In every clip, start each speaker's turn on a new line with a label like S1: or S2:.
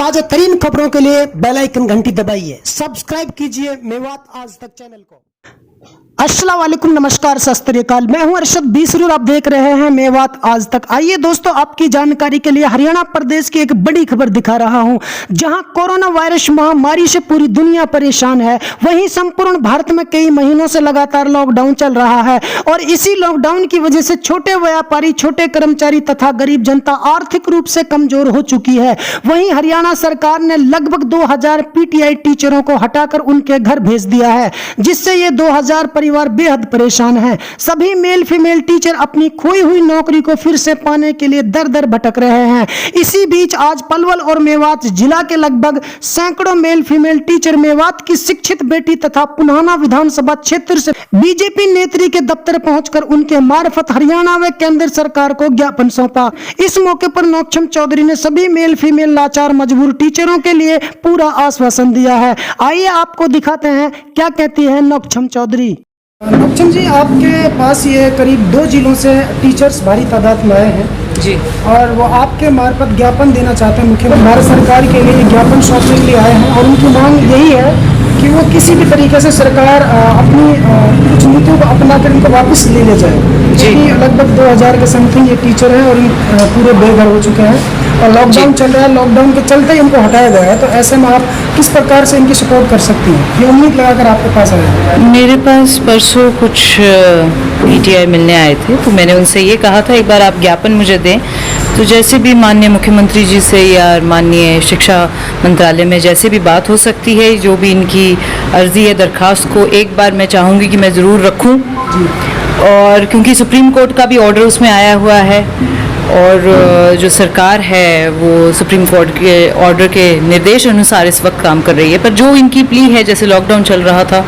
S1: ताजा तरीन खबरों के लिए बेल आइकन घंटी दबाइए, सब्सक्राइब कीजिए मेवात आज तक चैनल को। अस्सलाम वालेकुम, नमस्कार, सत श्री अकाल। मैं हूं अरशद बीसरूर, आप देख रहे हैं मेवात आज तक। आइए दोस्तों, आपकी जानकारी के लिए हरियाणा प्रदेश की एक बड़ी खबर दिखा रहा हूं, जहां कोरोना वायरस महामारी से पूरी दुनिया परेशान है। वहीं संपूर्ण भारत में कई महीनों से लगातार लॉकडाउन चल रहा है और इसी लॉकडाउन की वजह से छोटे व्यापारी, छोटे कर्मचारी तथा गरीब जनता आर्थिक रूप से कमजोर हो चुकी है। वहीं हरियाणा सरकार ने लगभग 2000 पीटीआई टीचरों को हटाकर उनके घर भेज दिया है, जिससे ये 2000 परिवार बेहद परेशान हैं। सभी मेल फीमेल टीचर अपनी खोई हुई नौकरी को फिर से पाने के लिए दर दर भटक रहे हैं। इसी बीच आज पलवल और मेवात जिला के लगभग सैकड़ों मेल फीमेल टीचर मेवात की शिक्षित बेटी तथा पुनाना विधानसभा क्षेत्र से बीजेपी नेत्री के दफ्तर पहुंचकर उनके मार्फत हरियाणा व केंद्र सरकार को ज्ञापन सौंपा। इस मौके पर नौक्षम चौधरी ने सभी मेल फीमेल लाचार मजबूर टीचरों के लिए पूरा आश्वासन दिया है। आइए आपको दिखाते हैं क्या कहती है नौक्षम चौधरी। नौक्षम जी, आपके पास ये करीब 2 जिलों से टीचर्स भारी तादाद में आए हैं
S2: जी,
S1: और वो आपके मार्फत ज्ञापन देना चाहते हैं। मुख्यमंत्री भारत सरकार के लिए ज्ञापन सौंपने के लिए आए हैं और उनकी मांग यही है कि वो किसी भी तरीके से सरकार अपनी कुछ नीतियों को अपनाकर इनको वापस ले जाए। क्योंकि लगभग 2000 के समथिंग ये टीचर हैं और पूरे बेघर हो चुके हैं और लॉकडाउन चल रहा है। लॉकडाउन के चलते ही इनको हटाया गया है, तो ऐसे में आप किस प्रकार से इनकी सपोर्ट कर सकती हैं? ये उम्मीद लगाकर आपके पास आए।
S2: मेरे पास परसों कुछ पीटीआई मिलने आए थे, तो मैंने उनसे ये कहा था एक बार आप ज्ञापन मुझे दें। तो जैसे भी माननीय मुख्यमंत्री जी से या माननीय शिक्षा मंत्रालय में जैसे भी बात हो सकती है, जो भी इनकी अर्जी है, दरखास्त को एक बार मैं चाहूँगी कि मैं ज़रूर रखूँ। और क्योंकि सुप्रीम कोर्ट का भी ऑर्डर उसमें आया हुआ है और जो सरकार है वो सुप्रीम कोर्ट के ऑर्डर के निर्देश अनुसार इस वक्त काम कर रही है। पर जो इनकी प्ली है, जैसे लॉकडाउन चल रहा था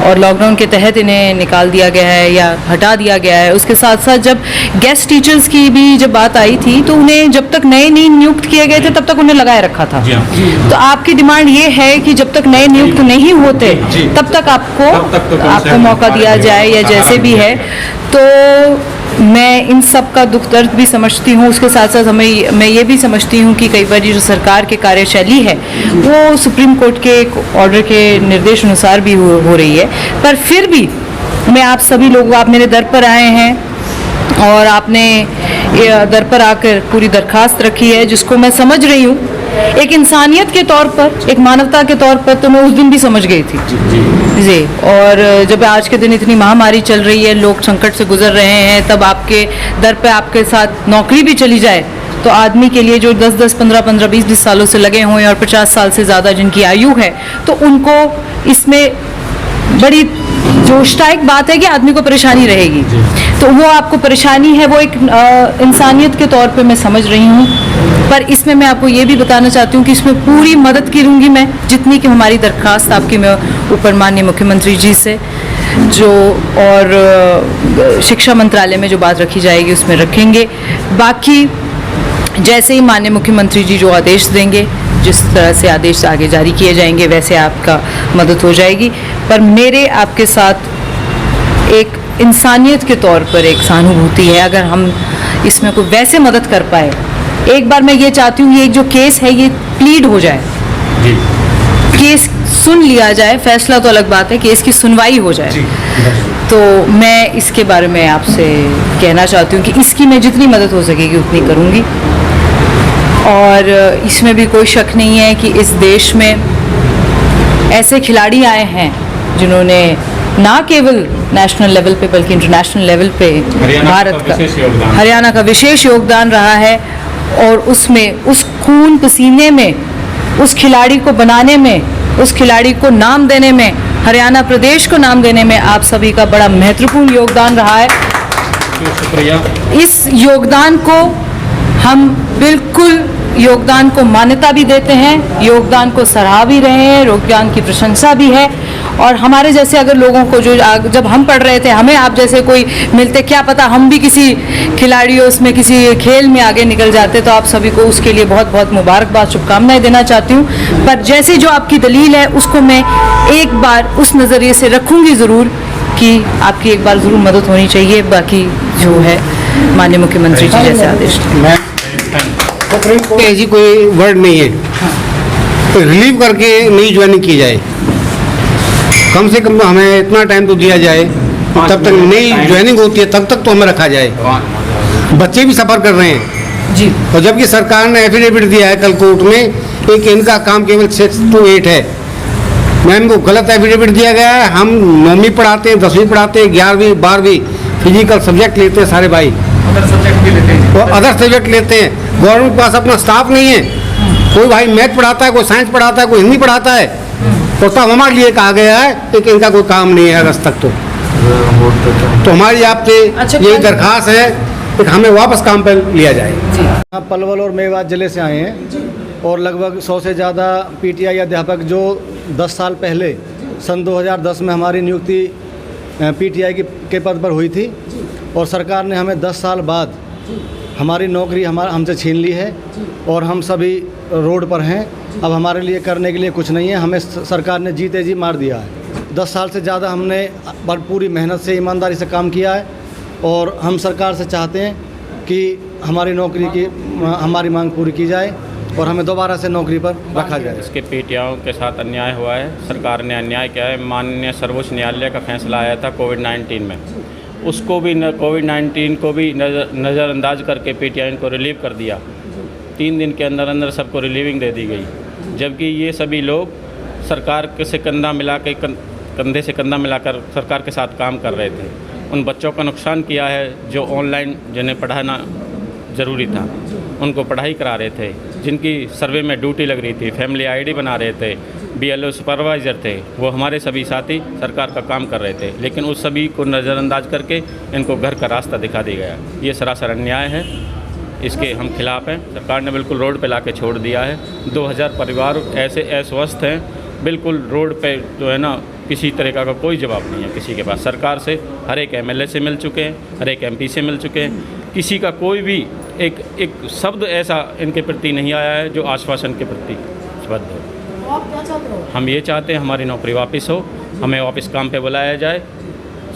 S2: और लॉकडाउन के तहत इन्हें निकाल दिया गया है या हटा दिया गया है, उसके साथ साथ जब गेस्ट टीचर्स की भी जब बात आई थी तो उन्हें जब तक नए नहीं नियुक्त किए गए थे तब तक उन्हें लगाए रखा था। तो आपकी डिमांड ये है कि जब तक नए नियुक्त नहीं होते तब तक आपको मौका दिया जाए या जैसे भी है। तो मैं इन सब का दुख दर्द भी समझती हूँ, उसके साथ साथ मैं ये भी समझती हूँ कि कई बार जो सरकार की कार्यशैली है वो सुप्रीम कोर्ट के एक ऑर्डर के निर्देश अनुसार भी हो रही है। पर फिर भी मैं आप सभी लोगों, आप मेरे दर पर आए हैं और आपने दर पर आकर पूरी दरखास्त रखी है, जिसको मैं समझ रही हूँ एक इंसानियत के तौर पर, एक मानवता के तौर पर, तो मैं उस दिन भी समझ गई थी जी। और जब आज के दिन इतनी महामारी चल रही है, लोग संकट से गुजर रहे हैं, तब आपके दर पे आपके साथ नौकरी भी चली जाए तो आदमी के लिए जो 10-10, 15-15, 20-20 सालों से लगे हुए और 50 साल से ज़्यादा जिनकी आयु है, तो उनको इसमें बड़ी जो स्ट्राइक बात है कि आदमी को परेशानी रहेगी। तो वो आपको परेशानी है, वो एक इंसानियत के तौर पे मैं समझ रही हूँ। पर इसमें मैं आपको ये भी बताना चाहती हूँ कि इसमें पूरी मदद करूँगी मैं, जितनी कि हमारी दरख्वास्त आपकी मैं ऊपर माननीय मुख्यमंत्री जी से जो और शिक्षा मंत्रालय में जो बात रखी जाएगी उसमें रखेंगे। बाकी जैसे ही माननीय मुख्यमंत्री जी जो आदेश देंगे, जिस तरह से आदेश आगे जारी किए जाएंगे, वैसे आपका मदद हो जाएगी। पर मेरे आपके साथ एक इंसानियत के तौर पर एक सहानुभूति है, अगर हम इसमें कोई वैसे मदद कर पाए। एक बार मैं ये चाहती हूँ ये जो केस है ये प्लीड हो जाए, केस सुन लिया जाए, फैसला तो अलग बात है, केस की सुनवाई हो जाए। तो मैं इसके बारे में आपसे कहना चाहती हूँ कि इसकी मैं जितनी मदद हो सकेगी उतनी करूँगी। और इसमें भी कोई शक नहीं है कि इस देश में ऐसे खिलाड़ी आए हैं जिन्होंने ना केवल नेशनल लेवल पे बल्कि इंटरनेशनल लेवल पे भारत का, हरियाणा का विशेष योगदान रहा है। और उसमें उस खून पसीने में, उस खिलाड़ी को बनाने में, उस खिलाड़ी को नाम देने में, हरियाणा प्रदेश को नाम देने में आप सभी का बड़ा महत्वपूर्ण योगदान रहा है। शुक्रिया। इस योगदान को हम बिल्कुल योगदान को मान्यता भी देते हैं, योगदान को सराहा भी रहे हैं, योगदान की प्रशंसा भी है। और हमारे जैसे अगर लोगों को जो जब हम पढ़ रहे थे हमें आप जैसे कोई मिलते, क्या पता हम भी किसी खिलाड़ियों उसमें किसी खेल में आगे निकल जाते। तो आप सभी को उसके लिए बहुत बहुत मुबारकबाद, शुभकामनाएं देना चाहती हूँ। पर जैसे जो आपकी दलील है उसको मैं एक बार उस नज़रिए से रखूँगी ज़रूर कि आपकी एक बार ज़रूर मदद होनी चाहिए। बाकी जो है माननीय मुख्यमंत्री जी जैसे आदेश
S3: जी कोई वर्ड नहीं है। रिलीव करके नई ज्वाइनिंग की जाए। कम से कम हमें इतना टाइम तो दिया जाए, तब तक नई ज्वाइनिंग होती है तब तक तो हमें रखा जाए। बच्चे भी सफ़र कर रहे हैं
S1: जी।
S3: और जबकि सरकार ने एफिडेविट दिया है कल कोर्ट में एक इनका काम केवल 6 to 8 है। मैम को गलत एफिडेविट दिया गया है। हम 9वीं पढ़ाते हैं, 10वीं पढ़ाते हैं, 11वीं 12वीं फिजिकल सब्जेक्ट लेते हैं सारे भाई,
S4: अदर सब्जेक्ट भी लेते हैं।
S3: और अदर सब्जेक्ट लेते हैं। गवर्नमेंट के पास अपना स्टाफ नहीं है। कोई भाई मैथ पढ़ाता है, कोई साइंस पढ़ाता है, कोई हिंदी पढ़ाता है, तो तब हमारे लिए कहा गया है कि इनका कोई काम नहीं है अगस्त तक। तो हमारी आपसे यही दरख्वास्त है कि हमें वापस काम पर लिया जाए।
S5: हम पलवल और मेवात ज़िले से आए हैं और लगभग 100 से ज़्यादा पीटीआई अध्यापक जो 10 साल पहले सन 2010 में हमारी नियुक्ति पीटीआई के पद पर हुई थी और सरकार ने हमें 10 साल बाद हमारी नौकरी हमसे छीन ली है और हम सभी रोड पर हैं। अब हमारे लिए करने के लिए कुछ नहीं है। हमें सरकार ने जीते जी मार दिया है। 10 साल से ज़्यादा हमने पूरी मेहनत से ईमानदारी से काम किया है और हम सरकार से चाहते हैं कि हमारी नौकरी की हमारी मांग पूरी की जाए और हमें दोबारा से नौकरी पर रखा जाए।
S6: इसके पीटीआईओं के साथ अन्याय हुआ है। सरकार ने अन्याय किया है। माननीय सर्वोच्च न्यायालय का फैसला आया था कोविड-19 में, उसको भी कोविड-19 को भी नज़रअंदाज करके पीटीआई को रिलीव कर दिया। 3 दिन के अंदर अंदर सबको रिलीविंग दे दी गई, जबकि ये सभी लोग सरकार के से कंधा मिला के कंधे से कंधा मिलाकर सरकार के साथ काम कर रहे थे। उन बच्चों का नुकसान किया है जो ऑनलाइन जिन्हें पढ़ाना ज़रूरी था, उनको पढ़ाई करा रहे थे, जिनकी सर्वे में ड्यूटी लग रही थी, फैमिली आईडी बना रहे थे, बीएलओ सुपरवाइज़र थे, वो हमारे सभी साथी सरकार का काम कर रहे थे। लेकिन उस सभी को नज़रअंदाज करके इनको घर का रास्ता दिखा दिया गया। ये सरासर अन्याय है, इसके हम खिलाफ हैं। सरकार ने बिल्कुल रोड पे लाके छोड़ दिया है। 2000 परिवार ऐसे अस्वस्थ हैं, बिल्कुल रोड पे जो है ना, किसी तरह का कोई जवाब नहीं है किसी के पास। सरकार से हर एक एमएलए से मिल चुके हैं, हर एक एमपी से मिल चुके हैं, किसी का कोई भी एक शब्द ऐसा इनके प्रति नहीं आया है जो आश्वासन के प्रति बद्ध हो।
S1: आप क्या चाहते हो?
S6: हम ये चाहते हैं हमारी नौकरी वापस हो, हमें वापस काम पे बुलाया जाए,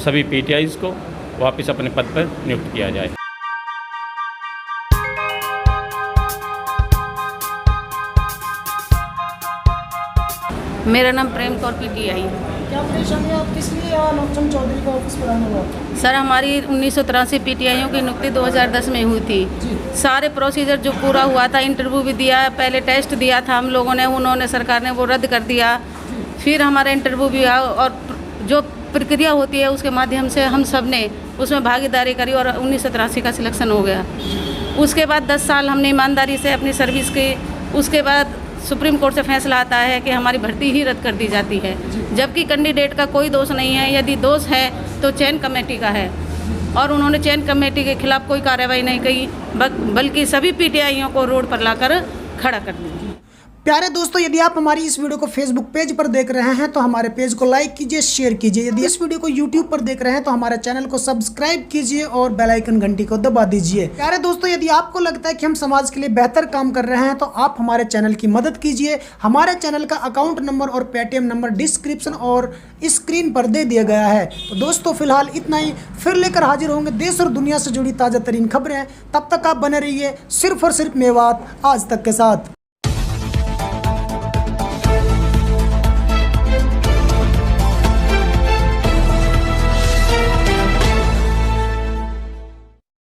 S6: सभी पीटीआईज़ को वापस अपने पद पर नियुक्त किया जाए।
S7: मेरा नाम प्रेम कौर पीटीआई है।
S1: क्या परेशानी है? आप किस लिए यहाँ नौचंद चौधरी का ऑफिस पर आने हुआ?
S7: सर, हमारी 1983 पीटीआईओं की नियुक्ति 2010 में हुई थी। सारे प्रोसीजर जो पूरा हुआ था, इंटरव्यू भी दिया, पहले टेस्ट दिया था हम लोगों ने, उन्होंने सरकार ने वो रद्द कर दिया। फिर हमारा इंटरव्यू भी हुआ और जो प्रक्रिया होती है उसके माध्यम से हम सब ने उसमें भागीदारी करी और 1983 का सिलेक्शन हो गया। उसके बाद 10 साल हमने ईमानदारी से अपनी सर्विस की। उसके बाद सुप्रीम कोर्ट से फैसला आता है कि हमारी भर्ती ही रद्द कर दी जाती है, जबकि कैंडिडेट का कोई दोष नहीं है। यदि दोष है तो चयन कमेटी का है और उन्होंने चयन कमेटी के खिलाफ कोई कार्रवाई नहीं की, बल्कि सभी पीटीआईओं को रोड पर लाकर खड़ा कर दिया।
S1: प्यारे दोस्तों, यदि आप हमारी इस वीडियो को फेसबुक पेज पर देख रहे हैं तो हमारे पेज को लाइक कीजिए, शेयर कीजिए। यदि इस वीडियो को यूट्यूब पर देख रहे हैं तो हमारे चैनल को सब्सक्राइब कीजिए और बेल आइकन घंटी को दबा दीजिए। प्यारे दोस्तों, यदि आपको लगता है कि हम समाज के लिए बेहतर काम कर रहे हैं तो आप हमारे चैनल की मदद कीजिए। हमारे चैनल का अकाउंट नंबर और पेटीएम नंबर डिस्क्रिप्शन और स्क्रीन पर दे दिया गया है। तो दोस्तों, फिलहाल इतना ही। फिर लेकर हाजिर होंगे देश और दुनिया से जुड़ी ताज़ा तरीन खबरें। तब तक आप बने रहिए सिर्फ और सिर्फ मेवात आज तक के साथ।